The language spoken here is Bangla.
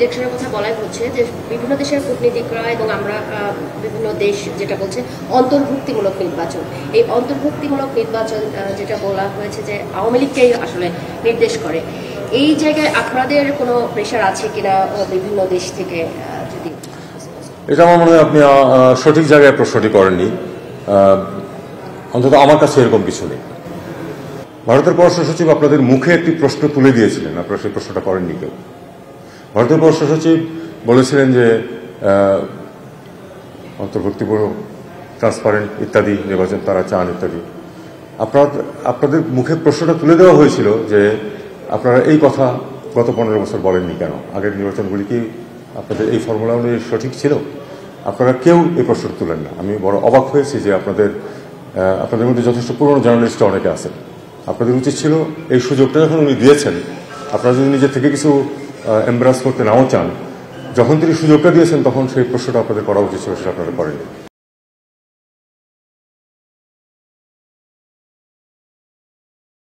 ইলেকশনের কথা বলাই হচ্ছে যে বিভিন্ন দেশের কূটনীতিকরা এবং আমরা বিভিন্ন দেশ যেটা বলছে অন্তর্ভুক্তিমূলক নির্বাচন, এই অন্তর্ভুক্তিমূলক নির্বাচন যেটা বলা হয়েছে যে আওয়ামী লীগকেই আসলে নির্দেশ করে, এই জায়গায় আপনাদের কোনো প্রেশার আছে কিনা বিভিন্ন দেশ থেকে? যদি এটা আমার মনে হয় আপনি সঠিক জায়গায় প্রশ্নটি করেননি, অন্তত আমার কাছে এরকম কিছু নেই। ভারতের পররাষ্ট্র সচিব আপনাদের মুখে একটি প্রশ্ন তুলে দিয়েছিলেন, আপনারা সেই প্রশ্নটা করেননি কেউ। ভারতের পররাষ্ট্র সচিব বলেছিলেন যে অন্তর্ভুক্তিমূলক ট্রান্সপারেন্ট ইত্যাদি নির্বাচন তারা চান ইত্যাদি। আপনাদের মুখে প্রশ্নটা তুলে দেওয়া হয়েছিল যে আপনারা এই কথা গত 15 বছর বলেননি কেন? আগের নির্বাচনগুলি কি আপনাদের এই ফর্মুলা অনুযায়ী সঠিক ছিল? আপনারা কেউ এই প্রশ্নটা তুলেন না। আমি বড় অবাক হয়েছি যে আপনাদের মধ্যে যথেষ্ট পুরনো জার্নালিস্ট অনেকে আছেন। আপনাদের উচিত ছিল এই সুযোগটা যখন উনি দিয়েছেন, আপনারা যদি নিজের থেকে কিছু এমব্রাস করতে নাও চান, যখন তিনি সুযোগটা দিয়েছেন তখন সেই প্রশ্নটা আপনাদের করা উচিত ছিল, সেটা আপনারা করেননি।